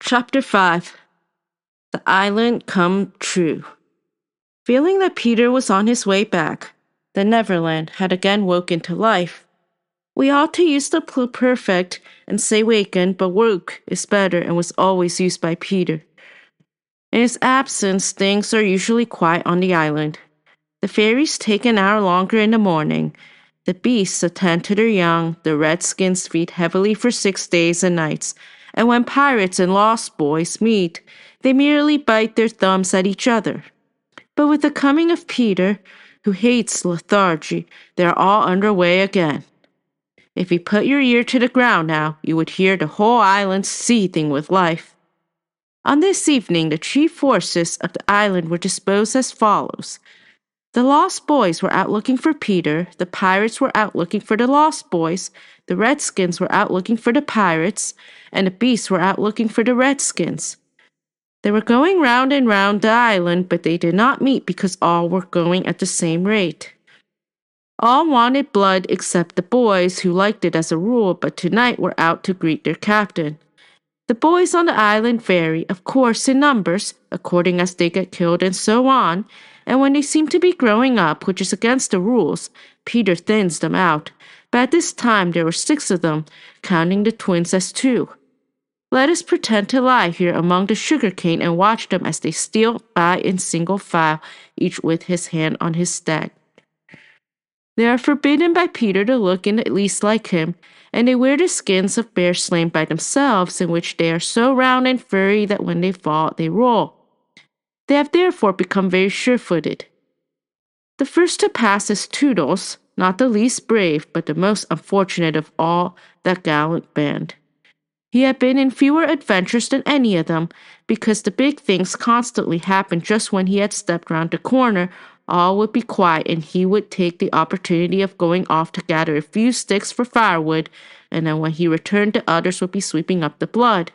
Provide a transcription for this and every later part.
Chapter 5. The Island Come True. Feeling that Peter was on his way back, the Neverland had again woken to life. We ought to use the perfect and say waken, but woke is better and was always used by Peter. In his absence, things are usually quiet on the island. The fairies take an hour longer in the morning. The beasts attend to their young, the redskins feed heavily for 6 days and nights, and when pirates and lost boys meet, they merely bite their thumbs at each other. But with the coming of Peter, who hates lethargy, they are all underway again. If you put your ear to the ground now, you would hear the whole island seething with life. On this evening, the chief forces of the island were disposed as follows. The lost boys were out looking for Peter, the pirates were out looking for the lost boys, the redskins were out looking for the pirates, and the beasts were out looking for the redskins. They were going round and round the island, but they did not meet because all were going at the same rate. All wanted blood except the boys, who liked it as a rule, but tonight were out to greet their captain. The boys on the island vary, of course, in numbers, according as they get killed and so on, and when they seem to be growing up, which is against the rules, Peter thins them out. But at this time there were 6 of them, counting the twins as 2. Let us pretend to lie here among the sugar cane and watch them as they steal by in single file, each with his hand on his staff. They are forbidden by Peter to look in the least like him, and they wear the skins of bears slain by themselves, in which they are so round and furry that when they fall, they roll. They have therefore become very sure-footed. The first to pass is Toodles, not the least brave, but the most unfortunate of all that gallant band. He had been in fewer adventures than any of them, because the big things constantly happened just when he had stepped round the corner. All would be quiet, and he would take the opportunity of going off to gather a few sticks for firewood, and then when he returned the others would be sweeping up the blood.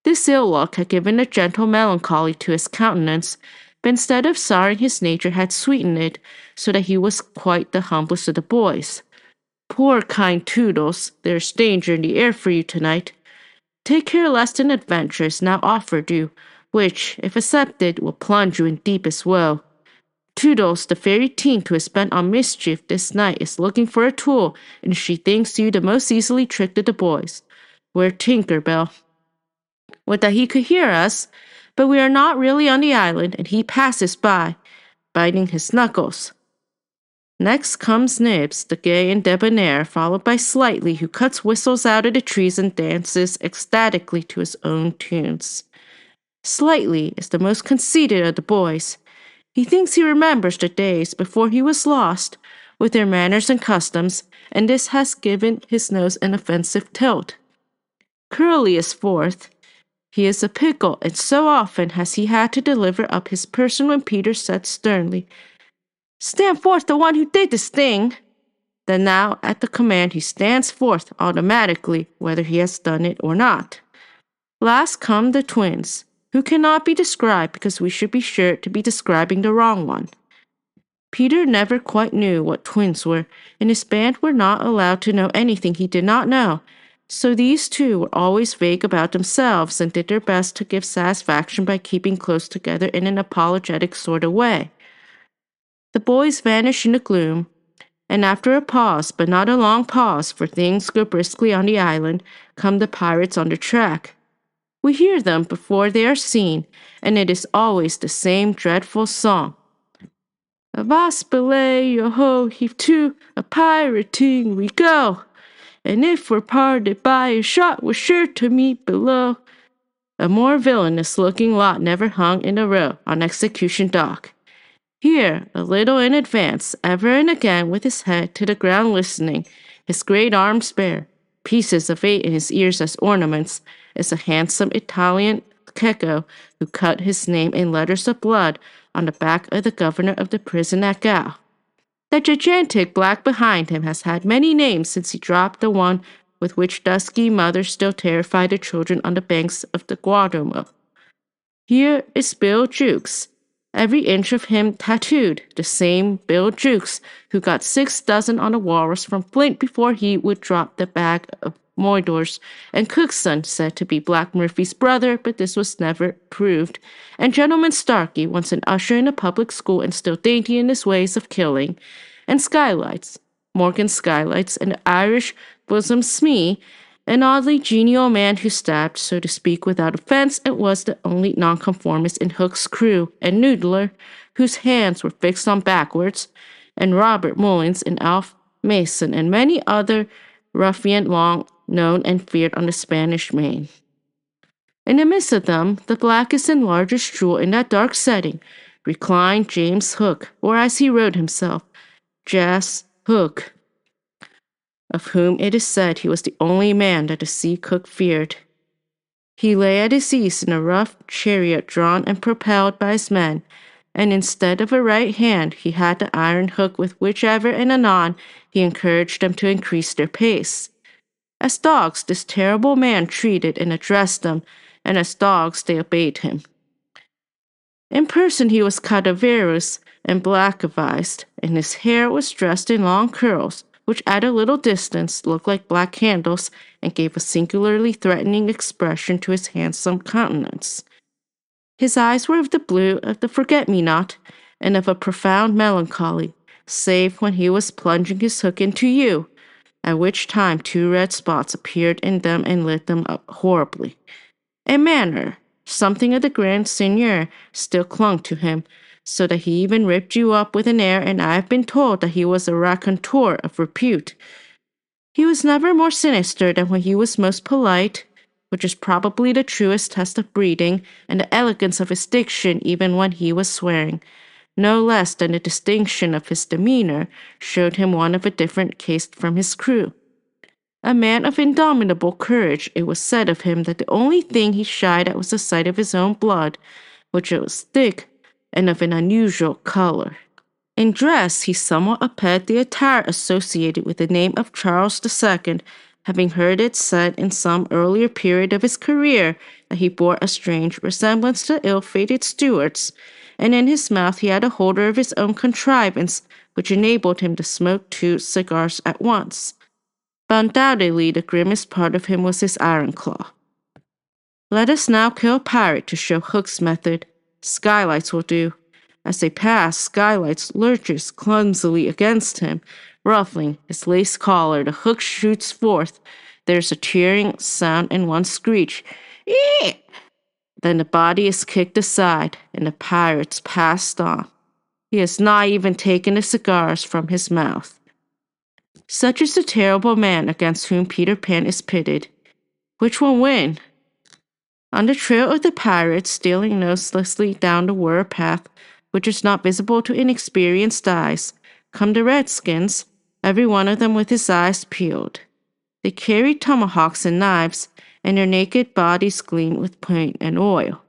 This ill luck had given a gentle melancholy to his countenance, but instead of souring his nature had sweetened it, so that he was quite the humblest of the boys. Poor kind Toodles, there is danger in the air for you tonight. Take care lest an adventure is now offered you, which, if accepted, will plunge you in deepest woe. Toodles, the fairy tink who is bent on mischief this night, is looking for a tool, and she thinks you the most easily tricked of the boys. We're Tinker Bell. Would that he could hear us, but we are not really on the island, and he passes by, biting his knuckles. Next comes Nibs, the gay and debonair, followed by Slightly, who cuts whistles out of the trees and dances ecstatically to his own tunes. Slightly is the most conceited of the boys. He thinks he remembers the days before he was lost, with their manners and customs, and this has given his nose an offensive tilt. Curly is fourth. He is a pickle, and so often has he had to deliver up his person when Peter said sternly, "Stand forth the one who did this thing!" Then now, at the command, he stands forth automatically, whether he has done it or not. Last come the twins, who cannot be described because we should be sure to be describing the wrong one. Peter never quite knew what twins were, and his band were not allowed to know anything he did not know, so these two were always vague about themselves and did their best to give satisfaction by keeping close together in an apologetic sort of way. The boys vanish in the gloom, and after a pause, but not a long pause, for things go briskly on the island, come the pirates on the track. We hear them before they are seen, and it is always the same dreadful song. Avast belay, yo-ho, heave to, a pirating we go, and if we're parted by a shot, we're sure to meet below. A more villainous-looking lot never hung in a row on execution dock. Here, a little in advance, ever and again with his head to the ground listening, his great arms bare, pieces of 8 in his ears as ornaments, is a handsome Italian Cecco who cut his name in letters of blood on the back of the governor of the prison at Gao. That gigantic black behind him has had many names since he dropped the one with which dusky mothers still terrify their children on the banks of the Guadarrama. Here is Bill Jukes, every inch of him tattooed, the same Bill Jukes who got 6 dozen on a walrus from Flint before he would drop the bag of Moidors, and Cookson said to be Black Murphy's brother, but this was never proved, and Gentleman Starkey, once an usher in a public school and still dainty in his ways of killing, and Skylights, Morgan Skylights, an Irish bosom smee, an oddly genial man who stabbed, so to speak, without offense, and was the only nonconformist in Hook's crew, and Noodler, whose hands were fixed on backwards, and Robert Mullins and Alf Mason, and many other ruffian long known and feared on the Spanish Main. In the midst of them, the blackest and largest jewel in that dark setting, reclined James Hook, or as he wrote himself, Jas Hook, of whom it is said he was the only man that the sea cook feared. He lay at his ease in a rough chariot drawn and propelled by his men, and instead of a right hand he had the iron hook with which ever and anon he encouraged them to increase their pace. As dogs this terrible man treated and addressed them, and as dogs they obeyed him. In person he was cadaverous and black-avised, and his hair was dressed in long curls, which at a little distance looked like black candles and gave a singularly threatening expression to his handsome countenance. His eyes were of the blue of the forget-me-not, and of a profound melancholy, save when he was plunging his hook into you, at which time 2 red spots appeared in them and lit them up horribly. A manner, something of the grand seigneur, still clung to him, so that he even ripped you up with an air, and I have been told that he was a raconteur of repute. He was never more sinister than when he was most polite, which is probably the truest test of breeding, and the elegance of his diction even when he was swearing, no less than the distinction of his demeanor, showed him one of a different caste from his crew. A man of indomitable courage, it was said of him that the only thing he shied at was the sight of his own blood, which was thick and of an unusual color. In dress, he somewhat abetted the attire associated with the name of Charles II, having heard it said in some earlier period of his career that he bore a strange resemblance to ill-fated Stuarts, and in his mouth he had a holder of his own contrivance, which enabled him to smoke 2 cigars at once. But undoubtedly the grimmest part of him was his iron claw. Let us now kill a pirate to show Hook's method. Skylights will do. As they pass, Skylights lurches clumsily against him, ruffling his lace collar. The hook shoots forth. There's a tearing sound and one screech. Eek! Then the body is kicked aside, and the pirate's passed on. He has not even taken the cigars from his mouth. Such is the terrible man against whom Peter Pan is pitted. Which will win? On the trail of the pirates, stealing noiselessly down the war path, which is not visible to inexperienced eyes, come the redskins, every one of them with his eyes peeled. They carry tomahawks and knives, and their naked bodies gleam with paint and oil.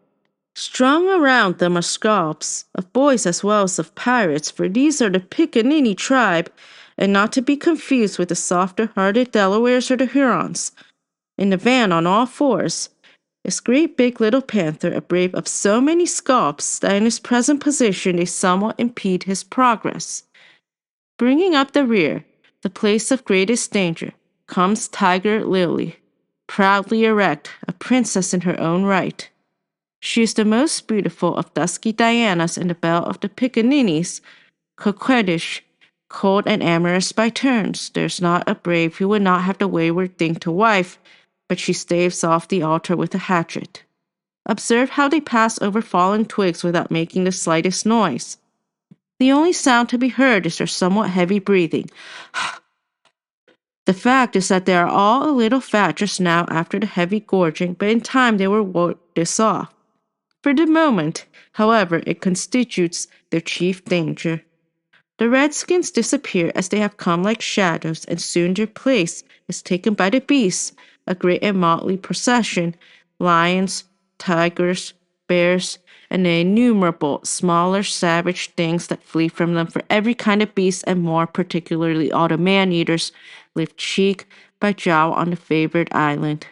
Strung around them are scalps, of boys as well as of pirates, for these are the Pickaninny tribe, and not to be confused with the softer-hearted Delawares or the Hurons. In the van on all fours is Great Big Little Panther, a brave of so many scalps that in his present position they somewhat impede his progress. Bringing up the rear, the place of greatest danger, comes Tiger Lily, proudly erect, a princess in her own right. She is the most beautiful of dusky Dianas and the belle of the Pickaninnies, coquettish, cold and amorous by turns. There's not a brave who would not have the wayward thing to wife, but she staves off the altar with a hatchet. Observe how they pass over fallen twigs without making the slightest noise. The only sound to be heard is their somewhat heavy breathing. The fact is that they are all a little fat just now after the heavy gorging, but in time they will work this off. For the moment, however, it constitutes their chief danger. The redskins disappear as they have come like shadows, and soon their place is taken by the beasts, a great and motley procession, lions, tigers, bears, and the innumerable smaller savage things that flee from them, for every kind of beast, and more particularly all the man-eaters, live cheek by jowl on the favored island.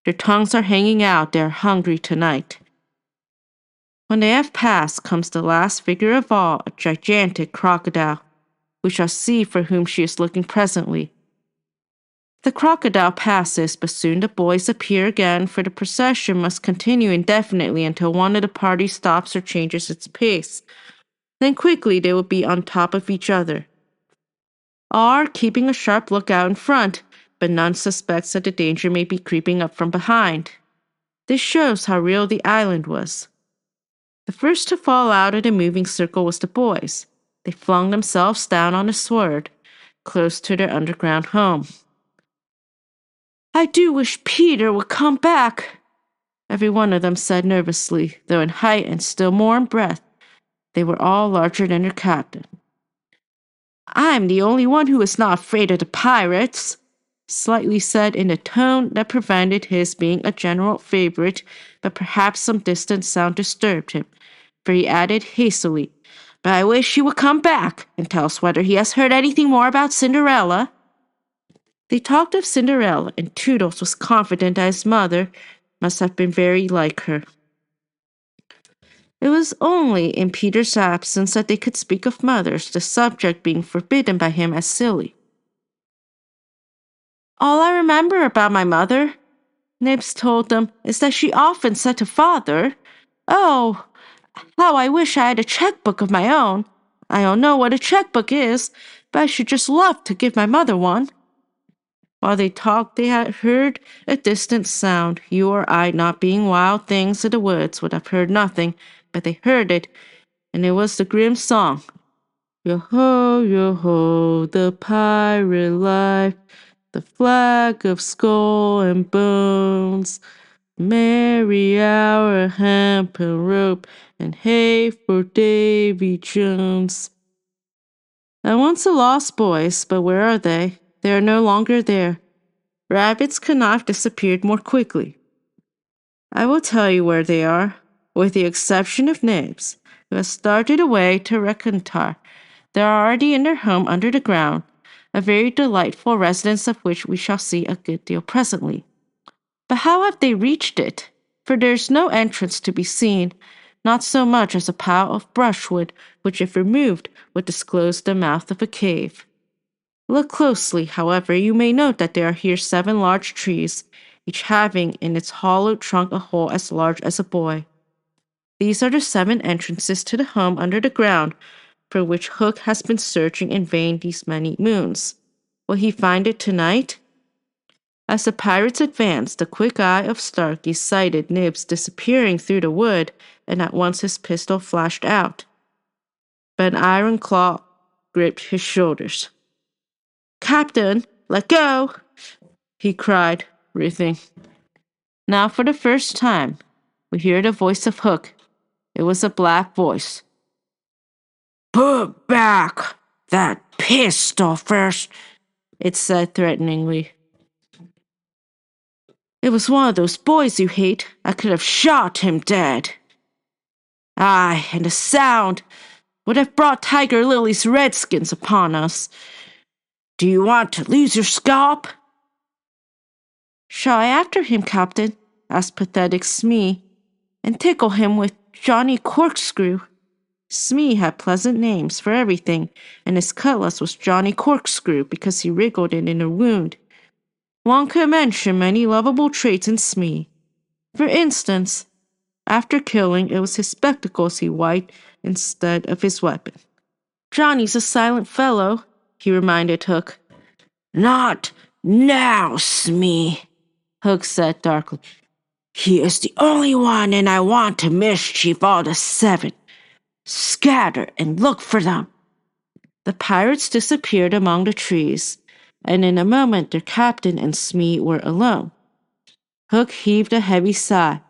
Their tongues are hanging out, they are hungry tonight. When they have passed, comes the last figure of all, a gigantic crocodile. We shall see for whom she is looking presently. The crocodile passes, but soon the boys appear again, for the procession must continue indefinitely until one of the party stops or changes its pace. Then quickly they will be on top of each other. All are keeping a sharp lookout in front, but none suspects that the danger may be creeping up from behind. This shows how real the island was. The first to fall out of the moving circle was the boys. They flung themselves down on a sward, close to their underground home. "I do wish Peter would come back," every one of them said nervously, though in height and still more in breadth. They were all larger than their captain. "I'm the only one who is not afraid of the pirates," Slightly said in a tone that prevented his being a general favorite, but perhaps some distant sound disturbed him, for he added hastily, "But I wish he would come back and tell us whether he has heard anything more about Cinderella." They talked of Cinderella, and Toodles was confident that his mother must have been very like her. It was only in Peter's absence that they could speak of mothers, the subject being forbidden by him as silly. "All I remember about my mother," Nibs told them, "is that she often said to father, 'Oh, how I wish I had a checkbook of my own. I don't know what a checkbook is, but I should just love to give my mother one.'" While they talked, they had heard a distant sound. You or I, not being wild things of the woods, would have heard nothing, but they heard it, and it was the grim song. Yo ho, the pirate life, the flag of skull and bones, merry hour, hemp and rope, and hey for Davy Jones. I once a lost boys, but where are they? They are no longer there. Rabbits could not have disappeared more quickly. I will tell you where they are, with the exception of Nibs, who has started away to reconnoiter. They are already in their home under the ground, a very delightful residence of which we shall see a good deal presently. But how have they reached it? For there is no entrance to be seen, not so much as a pile of brushwood, which if removed would disclose the mouth of a cave. Look closely, however, you may note that there are here 7 large trees, each having in its hollow trunk a hole as large as a boy. These are the 7 entrances to the home under the ground, for which Hook has been searching in vain these many moons. Will he find it tonight? As the pirates advanced, the quick eye of Starkey sighted Nibs disappearing through the wood, and at once his pistol flashed out. But an iron claw gripped his shoulders. "Captain, let go!" he cried, writhing. Now for the first time, we hear the voice of Hook. It was a black voice. "Put back that pistol first," it said threateningly. "It was one of those boys you hate. I could have shot him dead." "Aye, and the sound would have brought Tiger Lily's redskins upon us. Do you want to lose your scalp?" "Shall I after him, Captain?" asked pathetic Smee, "and tickle him with Johnny Corkscrew?" Smee had pleasant names for everything, and his cutlass was Johnny Corkscrew because he wriggled it in a wound. One could mention many lovable traits in Smee. For instance, after killing, it was his spectacles he wiped instead of his weapon. "Johnny's a silent fellow," he reminded Hook. "Not now, Smee," Hook said darkly. "He is the only one, and I want to mischief all the 7. Scatter and look for them." The pirates disappeared among the trees, and in a moment their captain and Smee were alone. Hook heaved a heavy sigh.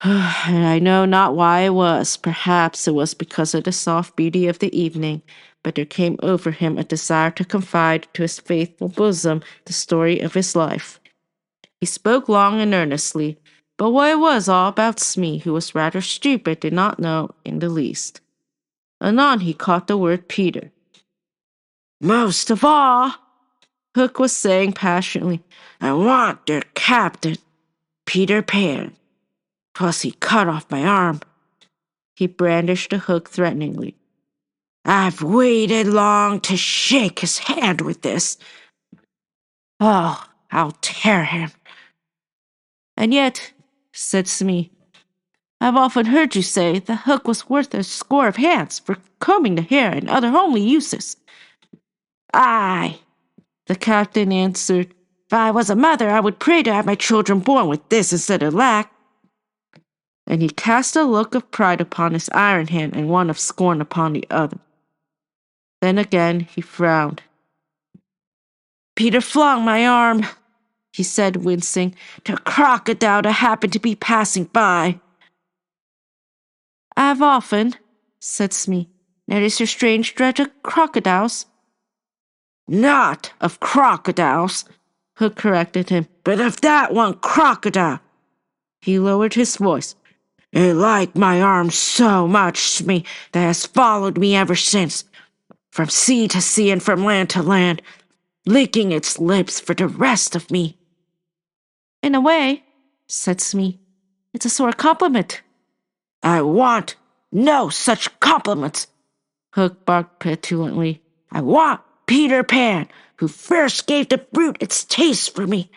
And I know not why it was. Perhaps it was because of the soft beauty of the evening, but there came over him a desire to confide to his faithful bosom the story of his life. He spoke long and earnestly, but what it was all about Smee, who was rather stupid, did not know in the least. Anon he caught the word Peter. "Most of all," Hook was saying passionately, "I want their captain, Peter Pan. 'Twas he cut off my arm." He brandished the hook threateningly. "I've waited long to shake his hand with this." Oh, I'll tear him. And yet, said Smee, I've often heard you say the hook was worth a score of hands for combing the hair and other homely uses. Aye, the captain answered. If I was a mother, I would pray to have my children born with this instead of lack. And he cast a look of pride upon his iron hand and one of scorn upon the other. Then again he frowned. Peter flung my arm, he said, wincing, to a crocodile that happened to be passing by. I've often, said Smee, noticed your strange dread of crocodiles. Not of crocodiles, Hook corrected him, but of that one crocodile. He lowered his voice. It liked my arm so much, Smee, that has followed me ever since, from sea to sea and from land to land, licking its lips for the rest of me. In a way, said Smee, it's a sort of compliment. I want no such compliments, Hook barked petulantly. I want Peter Pan, who first gave the brute its taste for me.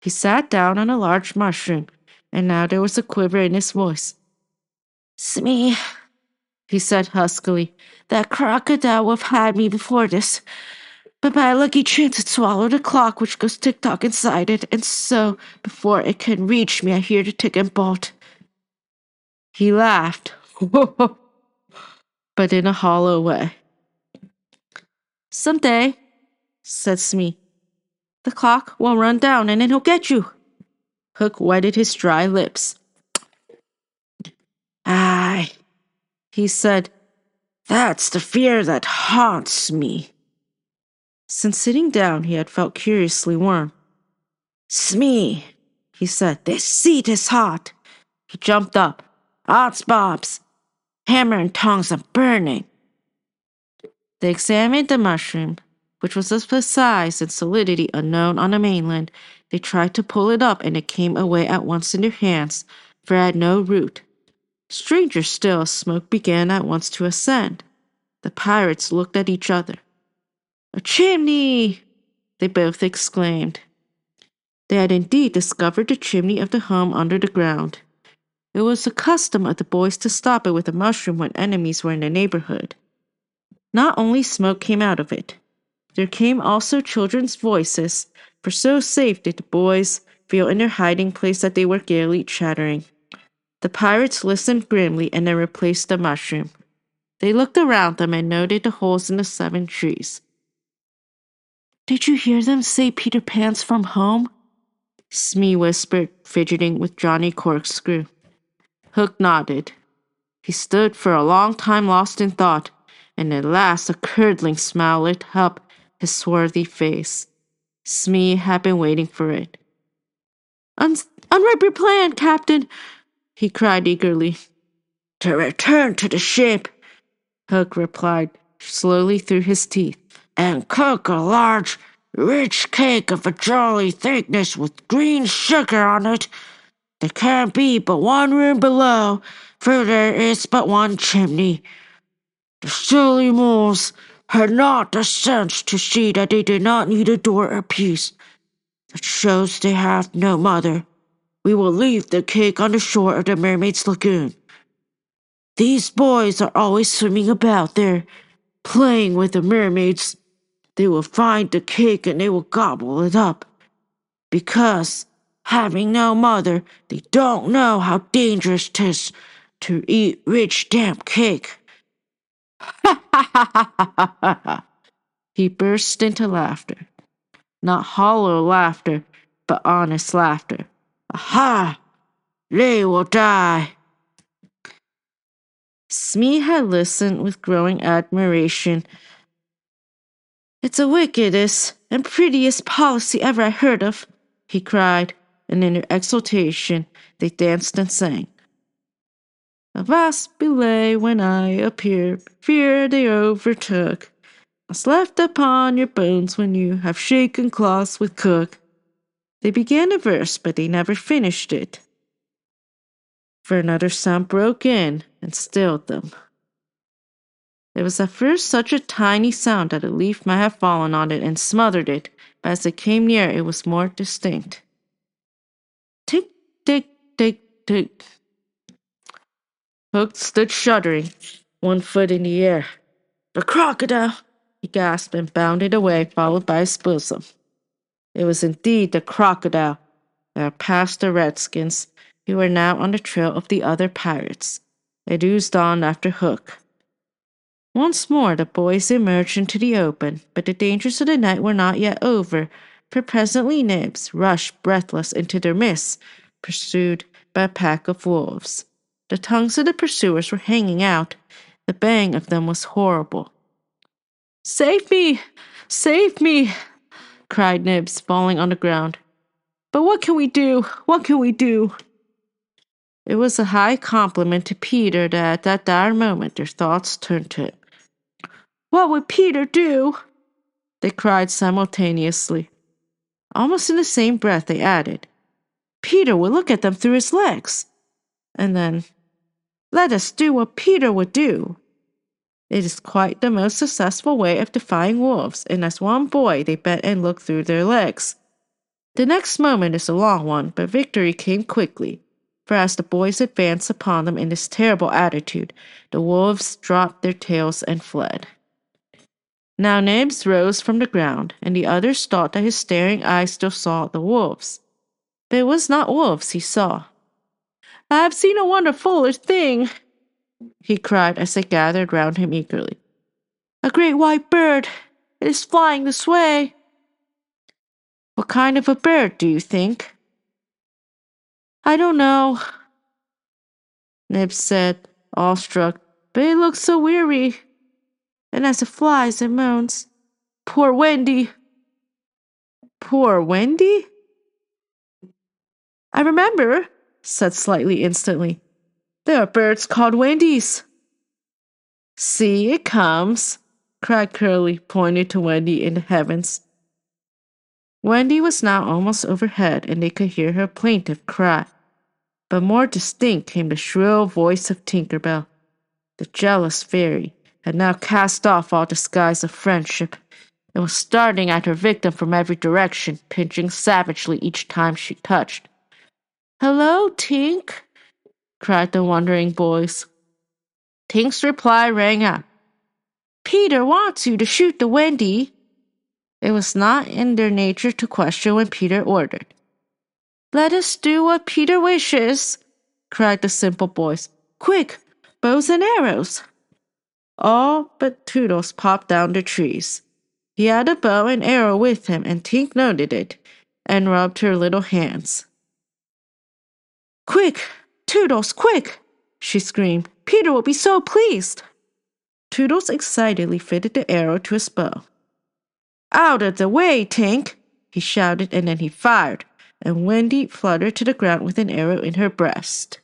He sat down on a large mushroom, and now there was a quiver in his voice. Smee, he said huskily, that crocodile would have had me before this. But by a lucky chance it swallowed a clock which goes tick-tock inside it, and so, before it can reach me, I hear the tick and bolt. He laughed, but in a hollow way. Someday, said Smee, the clock will run down and then he'll get you. Hook wetted his dry lips. Aye, he said, that's the fear that haunts me. Since sitting down, he had felt curiously warm. Smee, he said, this seat is hot. He jumped up. Odds bobs. Hammer and tongs are burning. They examined the mushroom, which was of a size and solidity unknown on the mainland. They tried to pull it up, and it came away at once in their hands, for it had no root. Stranger still, smoke began at once to ascend. The pirates looked at each other. A chimney! They both exclaimed. They had indeed discovered the chimney of the home under the ground. It was the custom of the boys to stop it with a mushroom when enemies were in the neighborhood. Not only smoke came out of it, there came also children's voices, for so safe did the boys feel in their hiding place that they were gaily chattering. The pirates listened grimly and then replaced the mushroom. They looked around them and noted the holes in the 7 trees. Did you hear them say Peter Pan's from home? Smee whispered, fidgeting with Johnny Corkscrew. Hook nodded. He stood for a long time lost in thought, and at last a curdling smile lit up his swarthy face. Smee had been waiting for it. Unwrap your plan, Captain, he cried eagerly. To return to the ship, Hook replied, slowly through his teeth, and cook a large, rich cake of a jolly thickness with green sugar on it. There can't be but one room below, for there is but one chimney. The silly moles had not the sense to see that they did not need a door apiece. That shows they have no mother. We will leave the cake on the shore of the Mermaid's Lagoon. These boys are always swimming about there, playing with the mermaids. They will find the cake and they will gobble it up. Because, having no mother, they don't know how dangerous 'tis to eat rich damp cake. Ha ha ha ha ha ha ha! He burst into laughter. Not hollow laughter, but honest laughter. Aha! They will die. Smee had listened with growing admiration. It's the wickedest and prettiest policy ever I heard of, he cried, and in their exultation they danced and sang. Avast belay when I appeared, fear they overtook. What's left upon your bones when you have shaken cloths with cook? They began a verse, but they never finished it, for another sound broke in and stilled them. It was at first such a tiny sound that a leaf might have fallen on it and smothered it, but as it came near, it was more distinct. Tick, tick, tick, tick. Hook stood shuddering, one foot in the air. "The crocodile!" he gasped and bounded away, followed by his bosom. It was indeed the crocodile. They had passed the redskins, who were now on the trail of the other pirates. It oozed on after Hook. Once more the boys emerged into the open, but the dangers of the night were not yet over, for presently Nibs rushed breathless into their midst, pursued by a pack of wolves. The tongues of the pursuers were hanging out. The baying of them was horrible. "Save me! Save me!" cried Nibs, falling on the ground. "But what can we do? What can we do?" It was a high compliment to Peter that at that dire moment their thoughts turned to him. "What would Peter do?" they cried simultaneously. Almost in the same breath they added, "Peter would look at them through his legs." And then, "Let us do what Peter would do." It is quite the most successful way of defying wolves, and as one boy they bent and looked through their legs. The next moment is a long one, but victory came quickly, for as the boys advanced upon them in this terrible attitude, the wolves dropped their tails and fled. Now Nibs rose from the ground, and the others thought that his staring eyes still saw the wolves. But it was not wolves he saw. "I have seen a wonderfuller thing," he cried as they gathered round him eagerly. "A great white bird. It is flying this way." "What kind of a bird, do you think?" "I don't know," Nibs said, awestruck, "but it looks so weary. And as it flies, it moans, 'Poor Wendy!'" "Poor Wendy?" "I remember," said Slightly instantly. "There are birds called Wendies." "See, it comes," cried Curly, pointing to Wendy in the heavens. Wendy was now almost overhead, and they could hear her plaintive cry. But more distinct came the shrill voice of Tinker Bell. The jealous fairy had now cast off all disguise of friendship, and was starting at her victim from every direction, pinching savagely each time she touched. "Hello, Tink!" cried the wondering boys. Tink's reply rang out. "Peter wants you to shoot the Wendy." It was not in their nature to question when Peter ordered. "Let us do what Peter wishes," cried the simple boys. "Quick, bows and arrows." All but Toodles popped down the trees. He had a bow and arrow with him, and Tink noted it, and rubbed her little hands. "Quick, Toodles, quick!" she screamed. "Peter will be so pleased." Toodles excitedly fitted the arrow to his bow. "Out of the way, Tink!" he shouted, and then he fired, and Wendy fluttered to the ground with an arrow in her breast.